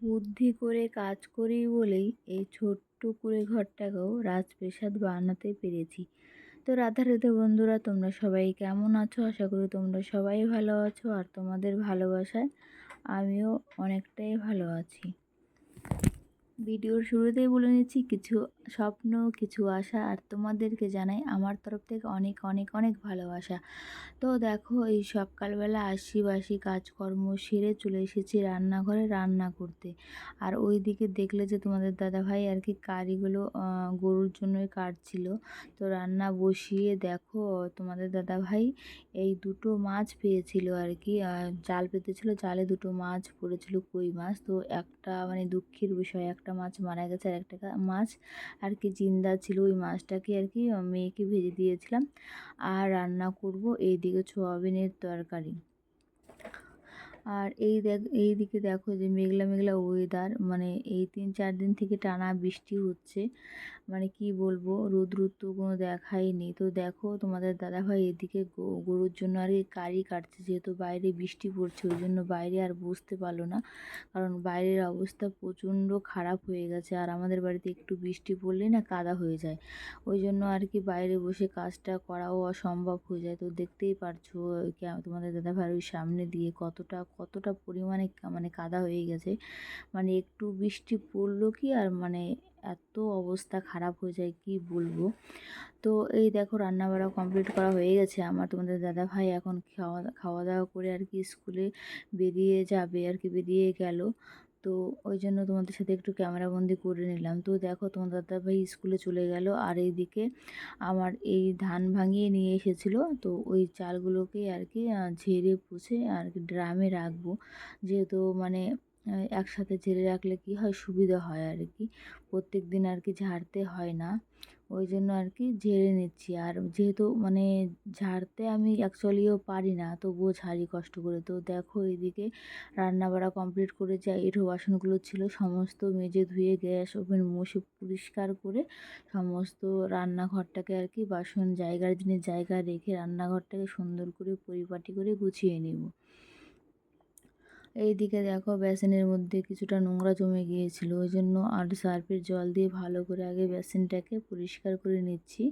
বুদ্ধি করে কাজ করি বলেই এই ছোট্ট কুঁড়ে ঘরটাকেও রাজপ্রাসাদ বানাতে পেরেছি। তো রাধে রাধে বন্ধুরা, তোমরা সবাই কেমন আছো? আশা করি তোমরা সবাই ভালো আছো, আর তোমাদের ভালোবাসায় আমিও অনেকটাই ভালো আছি। ভিডিওর শুরুতেই বলে নিচ্ছি, কিছু স্বপ্ন, কিছু আশা, আর তোমাদেরকে জানাই আমার তরফ থেকে অনেক অনেক অনেক ভালোবাসা। তো দেখো, এই সকালবেলা বাসি কাজকর্ম সেরে চলে এসেছি রান্নাঘরে রান্না করতে। আর ওই দিকে দেখলে যে তোমাদের দাদাভাই আর কি কারিগুলো গরুর জন্যই কাটছিল। তো রান্না বসিয়ে দেখো, তোমাদের দাদাভাই এই দুটো মাছ পেয়েছিল আর কি, জাল পেতেছিল, জালে দুটো মাছ পড়েছিল, কই মাছ। তো একটা মানে দুঃখের বিষয়, একটা মাছ মারা গেছে, আর একটা মাছ আর কি জিন্দা ছিল। ওই মাছটাকে আর কি মেয়েকে ভেজে দিয়েছিলাম আর রান্না করব এইদিকে সোয়াবিনের তরকারি। আর এইদিকে দেখো যে মেঘলা মেঘলা ওয়েদার, মানে এই 3-4 দিন থেকে টানা বৃষ্টি হচ্ছে। মানে কি বলবো, রোদ তো কোনো দেখাই নেই। তো দেখো, তোমাদের দাদাভাই এদিকে গরুর জন্য আর কি কারি কাটছে, যেহেতু বাইরে বৃষ্টি পড়ছে ওই জন্য বাইরে আর বসতে পারলো না, কারণ বাইরের অবস্থা প্রচণ্ড খারাপ হয়ে গেছে। আর আমাদের বাড়িতে একটু বৃষ্টি পড়লেই না কাদা হয়ে যায়, ওই জন্য আর কি বাইরে বসে কাজটা করাও অসম্ভব হয়ে যায়। তো দেখতেই পারছো তোমাদের দাদাভাই ওই সামনে দিয়ে কতটা পরিমাণে মানে কাদা হয়ে গেছে। মানে একটু বৃষ্টি পড়লো কি আর মানে এত অবস্থা খারাপ হয়ে যায় কি বলবো। তো এই দেখো, রান্না বাড়া কমপ্লিট করা হয়ে গেছে আমার। তোমাদের দাদাভাই এখন খাওয়া দাওয়া করে আর কি স্কুলে বেরিয়ে যাবে আর কি, বেরিয়ে গেল। তো ওই জন্য তোমাদের সাথে একটু ক্যামেরাবন্দি করে নিলাম। তো দেখো, তোমার দাদাভাই স্কুলে চলে গেল, আর এইদিকে আমার এই ধান ভাঙিয়ে নিয়ে এসেছিলো, তো ওই চালগুলোকে আর কি ঝেড়ে পুছে আর কি ড্রামে রাখবো, যেহেতু মানে একসাথে ঝেড়ে রাখলে কি হয়, সুবিধা হয় আর কি, প্রত্যেক দিন আর কি ঝাড়তে হয় না, ওই জন্য আর কি ঝেড়ে নিচ্ছি। আর যেহেতু মানে ঝাড়তে আমি অ্যাকচুয়ালিও পারি না, তবুও ঝাড়ি কষ্ট করে। তো দেখো, এদিকে রান্না বাড়া কমপ্লিট করে যা এঁঠো বাসনগুলো ছিল সমস্ত মেজে ধুয়ে গ্যাস ওভেন মুছে পরিষ্কার করে সমস্ত রান্নাঘরটাকে আর কি বাসন জায়গার জিনিস জায়গায় রেখে রান্নাঘরটাকে সুন্দর করে পরিপাটি করে গুছিয়ে নেব। এইদিকে দেখো, বেসিনের মধ্যে কিছুটা নোংরা জমে গিয়েছিল, ওই জন্য আর সার্ফের জল দিয়ে ভালো করে আগে বেসিনটাকে পরিষ্কার করে নিচ্ছি।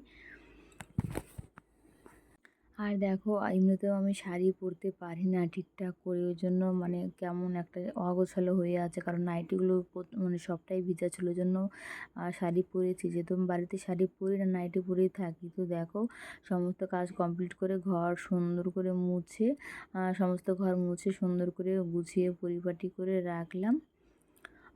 আর দেখো, এমনিতেও আমি শাড়ি পরতে পারি না ঠিকঠাক করে, ওই জন্য মানে কেমন একটা অগোছালো হয়ে আছে, কারণ নাইটিগুলো মানে সবটাই ভিজা ছিল, ওই জন্য শাড়ি পরেছি। যেহেতু আমি বাড়িতে শাড়ি পরি না, নাইটি পরেই থাকি। তো দেখো, সমস্ত কাজ কমপ্লিট করে ঘর সুন্দর করে মুছে সমস্ত ঘর মুছে সুন্দর করে গুছিয়ে পরিপাটি করে রাখলাম।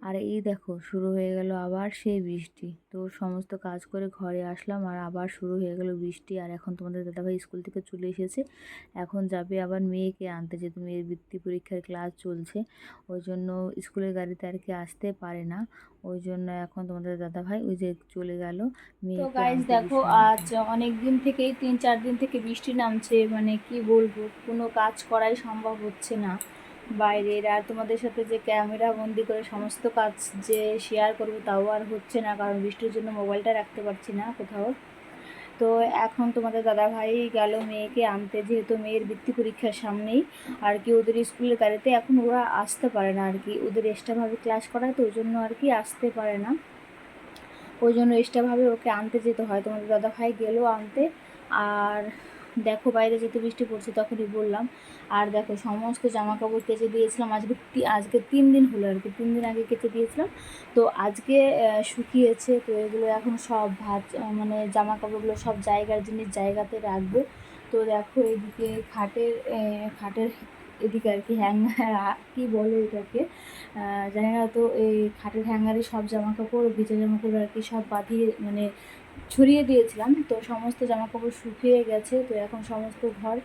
আর এই দেখো, শুরু হয়ে গেল আবার সেই বৃষ্টি। তো সমস্ত কাজ করে ঘরে আসলাম, আর আবার শুরু হয়ে গেল বৃষ্টি। আর এখন তোমাদের দাদাভাই স্কুল থেকে চলে এসেছে, এখন যাবে আবার মেয়েকে আনতে, যেহেতু মেয়ের বৃত্তি পরীক্ষার ক্লাস চলছে, ওই জন্য স্কুলের গাড়িতে আর কি আসতে পারে না, ওই জন্য এখন তোমাদের দাদাভাই ওই যে চলে গেল মেয়েকে আনতে। তো গাইজ দেখো, আজ অনেক দিন থেকেই 3-4 দিন থেকে বৃষ্টি নামছে, মানে কি বলবো, কোনো কাজ করাই সম্ভব হচ্ছে না বাইরের। আর তোমাদের সাথে যে ক্যামেরা বন্দি করে সমস্ত কাজ যে শেয়ার করবো তাও আর হচ্ছে না, কারণ বৃষ্টির জন্য মোবাইলটা রাখতে পারছি না কোথাও। তো এখন তোমাদের দাদাভাই গেল মেয়েকে আনতে, যেহেতু মেয়ের বৃত্তি পরীক্ষার সামনেই আর কি, ওদের স্কুলের গাড়িতে এখন ওরা আসতে পারে না আর কি, ওদের এক্সট্রাভাবে ক্লাস করায়, তো ওই জন্য আর কি আসতে পারে না, ওই জন্য এক্সট্রাভাবে ওকে আনতে যেতে হয়। তোমাদের দাদাভাই গেল আনতে। আর দেখো, বাইরে যেতে বৃষ্টি পড়ছে তখনই বললাম। আর দেখো, সমস্ত জামা কাপড় কেচে দিয়েছিলাম, আজকে 3 দিন হলো আর কি, 3 দিন আগে কেচে দিয়েছিলাম, তো আজকে শুকিয়েছে। তো এগুলো এখন সব মানে জামা কাপড়গুলো সব জায়গার জিনিস জায়গাতে রাখবো। তো দেখো, এদিকে খাটের এদিকে আর কি হ্যাঙ্গার, কি বলে এটাকে জানি না, তো এই খাটের হ্যাঙ্গারে সব জামা কাপড়, ভিজা জামা কাপড় আর কি সব বাঁধিয়ে মানে ছড়িয়ে দিয়েছিলাম। তো সমস্ত জামা কাপড় শুকিয়ে গেছে, তো এখন সমস্ত ঘর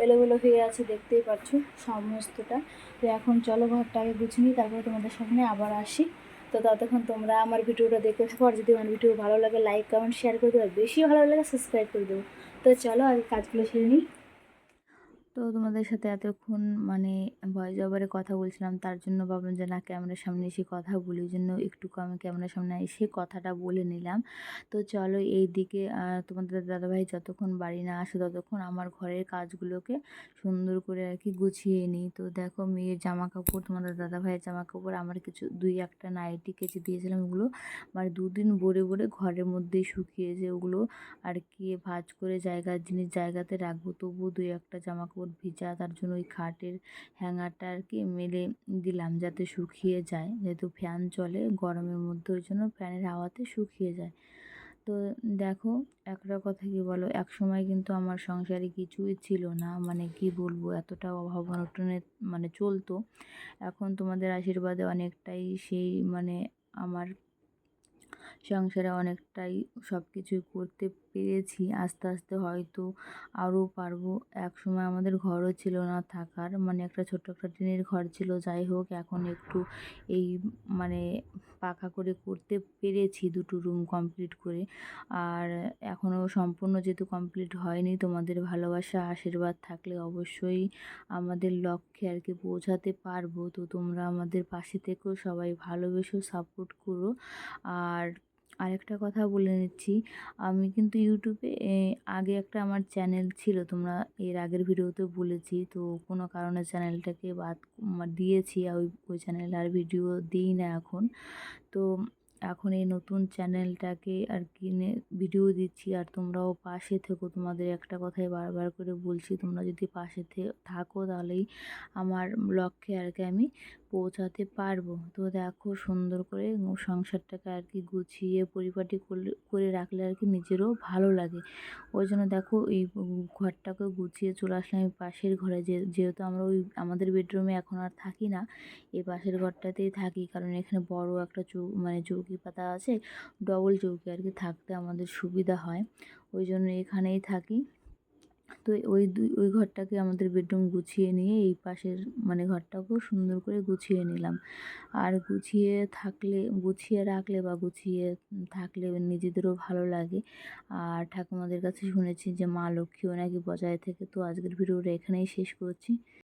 এলোমেলো হয়ে আছে, দেখতেই পাচ্ছ সমস্তটা। তো এখন চলো ঘরটাকে গুছিয়ে নিই, তারপরে তোমাদের সামনে আবার আসি। তো ততক্ষণ তোমরা আমার ভিডিওটা দেখতে থাকো, আর যদি আমার ভিডিও ভালো লাগে লাইক কমেন্ট শেয়ার করে দেবো, বেশি ভালো লাগে সাবস্ক্রাইব করে দেবো। তো চলো আর কাজগুলো সেরে নিই। তো তোমাদের সাথে এতক্ষণ মানে ভয়েস ওভারে কথা বলছিলাম, তার জন্য ভাবলাম যে না, ক্যামেরার সামনে এসে কথা বলি, ওই জন্য একটু আমি ক্যামেরার সামনে এসে কথাটা বলে নিলাম। তো চলো এই দিকে তোমাদের দাদাভাই যতক্ষণ বাড়ি না আসে ততক্ষণ আমার ঘরের কাজগুলোকে সুন্দর করে আর কি গুছিয়ে নিই। তো দেখো মেয়ের জামা কাপড়, তোমাদের দাদাভাইয়ের জামা কাপড়, আমার কিছু দুই একটা নাইটি কেচে দিয়েছিলাম, ওগুলো মানে দুদিন ভরে ভরে ঘরের মধ্যেই শুকিয়েছে। ওগুলো আর কি ভাঁজ করে জায়গার জিনিস জায়গাতে রাখবো, তবুও দুই একটা জামা কাপড় ভিজা, তার জন্য ওই খাটের হ্যাঙ্গারটা আর কি মেলে দিলাম যাতে শুকিয়ে যায়, যেহেতু ফ্যান চলে গরমের মধ্যে, ওই জন্য ফ্যানের হাওয়াতে শুকিয়ে যায়। তো দেখো, একটা কথা কি বলো, এক সময় কিন্তু আমার সংসারে কিছুই ছিল না, মানে কি বলবো, এতটা অভাব অনটনে মানে চলতো। এখন তোমাদের আশীর্বাদে অনেকটাই সেই মানে আমার সংসারে অনেকটাই সব কিছুই করতে পেরেছি। আস্তে আস্তে হয়তো আরও পারবো। একসময় আমাদের ঘরও ছিল না থাকার, মানে একটা ছোট্ট একটা টিনের ঘর ছিল, যাই হোক এখন একটু এই মানে পাকা করে করতে পেরেছি, দুটো রুম কমপ্লিট করে। আর এখনও সম্পূর্ণ যেহেতু কমপ্লিট হয়নি, তোমাদের ভালোবাসা আশীর্বাদ থাকলে অবশ্যই আমাদের লক্ষ্যে আর কি পৌঁছাতে পারবো। তো তোমরা আমাদের পাশে থেকেও সবাই ভালোবেসো, সাপোর্ট করো। আর আরেকটা কথা বলে নিচ্ছি, আমি কিন্তু ইউটিউবে আগে একটা আমার চ্যানেল ছিল, তোমরা এর আগের ভিডিওতে বলেছি, তো কোনো কারণে চ্যানেলটাকে বাদ দিয়েছি, ওই চ্যানেলে আর ভিডিও দিই না এখন। তো এখন এই নতুন চ্যানেলটাকে আর কি ভিডিও দিচ্ছি, আর তোমরাও পাশে থেকো। তোমাদের একটা কথাই বারবার করে বলছি, তোমরা যদি পাশে থাকো তাহলেই আমার লক্ষ্যে আর কি আমি পৌঁছাতে পারবো। তো দেখো সুন্দর করে সংসারটাকে আর কি গুছিয়ে পরিপাটি করে রাখলে আর কি নিজেরও ভালো লাগে। ওই জন্য দেখো এই ঘরটাকে গুছিয়ে চলে আসলাম এই পাশের ঘরে, যেহেতু আমরা ওই আমাদের বেডরুমে এখন আর থাকি না, এই পাশের ঘরটাতেই থাকি, কারণ এখানে বড় একটা মানে চৌকি পাতা আছে, ডবল চৌকি আর কি, থাকতে আমাদের সুবিধা হয়, ওই জন্য এখানেই থাকি। তো ওই ঘরটাকে আমাদের বেডরুম গুছিয়ে নিয়ে এই পাশের মানে ঘরটাকেও সুন্দর করে গুছিয়ে নিলাম। আর গুছিয়ে রাখলে বা গুছিয়ে থাকলে নিজেদেরও ভালো লাগে। আর ঠাকুমাদের কাছে শুনেছি যে মা লক্ষ্মীও নাকি বজায় থাকে। তো আজকের ভিডিওটা এখানেই শেষ করছি।